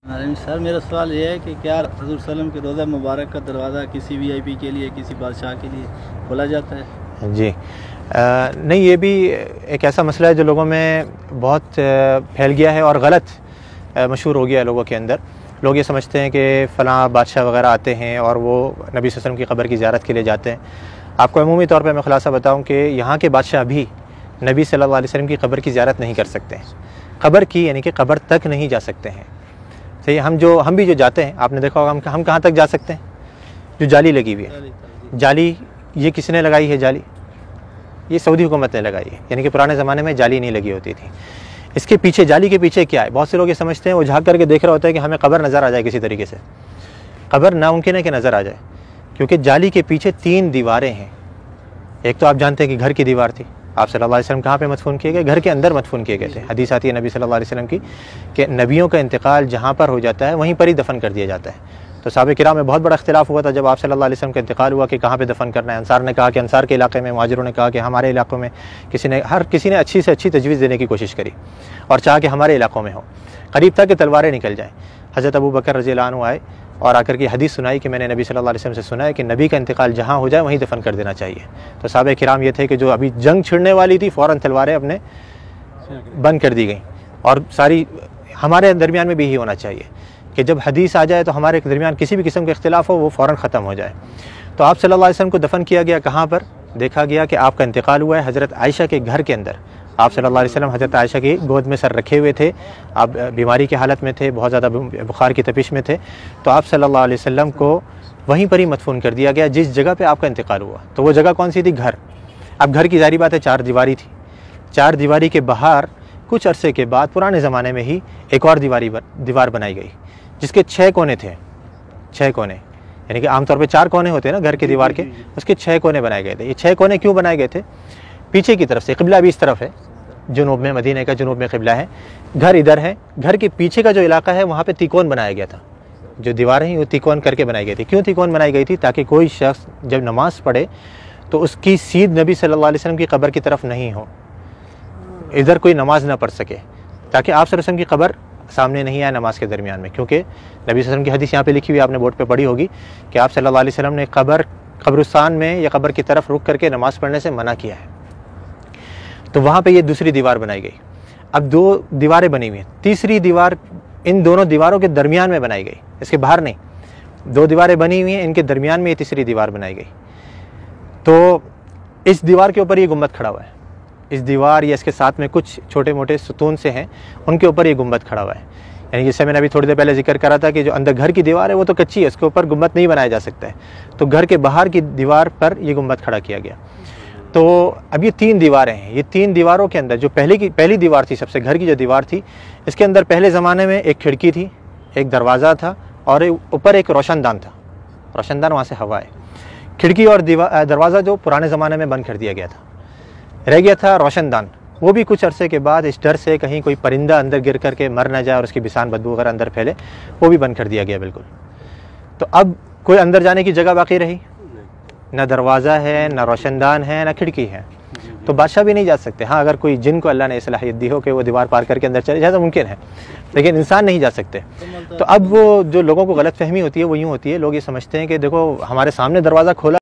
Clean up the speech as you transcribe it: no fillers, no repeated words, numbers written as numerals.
Sir मेरा सवाल ये है कि क्या हज़ूर सल्लम के रोज़ा मुबारक का दरवाज़ा किसी वीआईपी के लिए, किसी बादशाह के लिए खोला जाता है? जी नहीं, ये भी एक ऐसा मसला है जो लोगों में बहुत फैल गया है और गलत मशहूर हो गया है लोगों के अंदर। लोग ये समझते हैं कि फ़लाँ बादशाह वग़ैरह आते हैं और वो नबी सल्लल्लाहु अलैहि वसल्लम की क़ब्र की ज़ियारत के लिए जाते हैं। आपको अमूमी तौर पे मैं ख़ुलासा बताऊँ कि यहाँ के बादशाह भी नबी सल्लल्लाहु अलैहि वसल्लम की क़ब्र की ज़ियारत नहीं कर सकते हैं। क़ब्र की यानी कि क़ब्र तक नहीं जा सकते हैं। सही, हम भी जो जाते हैं, आपने देखा होगा हम कहाँ तक जा सकते हैं? जो जाली लगी हुई है, जाली ये किसने लगाई है? जाली ये सऊदी हुकूमत ने लगाई है, यानी कि पुराने ज़माने में जाली नहीं लगी होती थी। इसके पीछे, जाली के पीछे क्या है? बहुत से लोग ये समझते हैं, वो झाँक करके देख रहा होता है कि हमें कब्र नज़र आ जाए किसी तरीके से। कब्र नामुमकिन है कि नज़र आ जाए, क्योंकि जाली के पीछे 3 दीवारें हैं। एक तो आप जानते हैं कि घर की दीवार थी। आप सल्लल्लाहु अलैहि वसल्लम कहाँ पे मदफून किए गए? घर के अंदर मदफून किए गए थे। हदीस आती है नबी सल्लल्लाहु अलैहि वसल्लम की कि नबियों का इंतकाल जहाँ पर हो जाता है वहीं पर ही दफन कर दिया जाता है। तो सहाबा किराम में बहुत बड़ा इख्तिलाफ हुआ था जब आप सल्लल्लाहु अलैहि वसल्लम का इंतकाल हुआ कि कहाँ पे दफन करना है। अंसार ने कहा कि अंसार के इलाके में, मुहाजिरों ने कहा कि हमारे इलाकों में। हर किसी ने अच्छी से अच्छी तजवीज़ देने की कोशिश करी और चाहा कि हमारे इलाकों में हो। करीब था कि तलवारें निकल जाएँ। हज़रत अबू बकर रज़ियल्लाहु अन्हु आए और आकर के हदीस सुनाई कि मैंने नबी सल्लल्लाहु अलैहि वसल्लम से सुना है कि नबी का इंतकाल जहाँ हो जाए वहीं दफन कर देना चाहिए। तो सहाबा किराम ये थे कि जो अभी जंग छिड़ने वाली थी, फ़ौरन तलवारें अपने बंद कर दी गई। और सारी हमारे दरमियान में भी यही होना चाहिए कि जब हदीस आ जाए तो हमारे दरमियान किसी भी किस्म का इख्तिलाफ हो, वो फ़ौरन ख़त्म हो जाए। तो आप सल्लल्लाहु अलैहि वसल्लम को दफन किया गया कहाँ पर? देखा गया कि आपका इंतकाल हुआ है हज़रत आयशा के घर के अंदर। आप सल्लल्लाहु अलैहि वसल्लम हज़रत आयशा की गोद में सर रखे हुए थे। आप बीमारी की हालत में थे, बहुत ज़्यादा बुखार की तपिश में थे। तो आप सल्लल्लाहु अलैहि वसल्लम को वहीं पर ही मदफून कर दिया गया जिस जगह पे आपका इंतकाल हुआ। तो वो जगह कौन सी थी? घर। अब घर की ज़ाहिर बात है 4 दीवारी थी। 4 दीवारी के बाहर कुछ अरसे के बाद पुराने ज़माने में ही एक और दीवार बनाई गई जिसके 6 कोने थे। 6 कोने, यानी कि आमतौर पर 4 कोने होते हैं ना घर के दीवार के, उसके 6 कोने बनाए गए थे। ये 6 कोने क्यों बनाए गए थे? पीछे की तरफ से, क़िबला भी इस तरफ है, जुनूब में, मदीने का जुनूब में क़िबला है, घर इधर है। घर के पीछे का जो इलाका है वहाँ पे तिकोन बनाया गया था। जो दीवारें हैं वो तिकोन करके बनाई गई थी। क्यों तिकोन बनाई गई थी? ताकि कोई शख्स जब नमाज़ पढ़े तो उसकी सीध नबी सल्लल्लाहु अलैहि वसल्लम की क़ब्र की तरफ नहीं हो, इधर कोई नमाज ना पढ़ सके, ताकि आप सल्लल्लाहु अलैहि वसल्लम की क़ब्र सामने नहीं आए नमाज के दरमियान में। क्योंकि नबी सल्लल्लाहु अलैहि वसल्लम की हदीस यहाँ पे लिखी हुई, आपने बोर्ड पे पढ़ी होगी कि आप सल्लल्लाहु अलैहि वसल्लम ने कब्रिस्तान में या क़ब्र की तरफ रुक करके नमाज़ पढ़ने से मना किया है। तो वहाँ पे ये दूसरी दीवार बनाई गई। अब 2 दीवारें बनी हुई हैं, तीसरी दीवार इन दोनों दीवारों के दरमियान में बनाई गई, इसके बाहर नहीं। 2 दीवारें बनी हुई हैं, इनके दरमियान में ये तीसरी दीवार बनाई गई। तो इस दीवार के ऊपर ये गुंबद खड़ा हुआ है। इस दीवार या इसके साथ में कुछ छोटे मोटे सुतून से हैं, उनके ऊपर ये गुंबद खड़ा हुआ है। यानी जिससे मैंने अभी थोड़ी देर पहले जिक्र करा था कि जो अंदर घर की दीवार है वो तो कच्ची है, उसके ऊपर गुंबद नहीं बनाया जा सकता है। तो घर के बाहर की दीवार पर ये गुंबद खड़ा किया गया। तो अब ये 3 दीवारें हैं। ये 3 दीवारों के अंदर जो पहली दीवार थी, सबसे घर की जो दीवार थी, इसके अंदर पहले ज़माने में एक खिड़की थी, एक दरवाज़ा था और ऊपर एक रोशनदान था। रोशनदान, वहाँ से हवा है। खिड़की और दरवाज़ा जो पुराने ज़माने में बंद कर दिया गया था, रह गया था रोशनदान। वो भी कुछ अरसे के बाद इस डर से कहीं कोई परिंदा अंदर गिर करके मर ना जाए और उसकी बिसान बदबू वगैरह अंदर फैले, वो भी बंद कर दिया गया बिल्कुल। तो अब कोई अंदर जाने की जगह बाकी रही? ना दरवाज़ा है, ना रोशनदान है, ना खिड़की है। तो बादशाह भी नहीं जा सकते। हाँ, अगर कोई जिन को अल्लाह ने सलाहियत दी हो कि वो दीवार पार करके अंदर चले जाए तो मुमकिन है, लेकिन इंसान नहीं जा सकते। तो अब वो जो लोगों को गलत फहमी होती है वो यूँ होती है, लोग ये समझते हैं कि देखो हमारे सामने दरवाज़ा खोला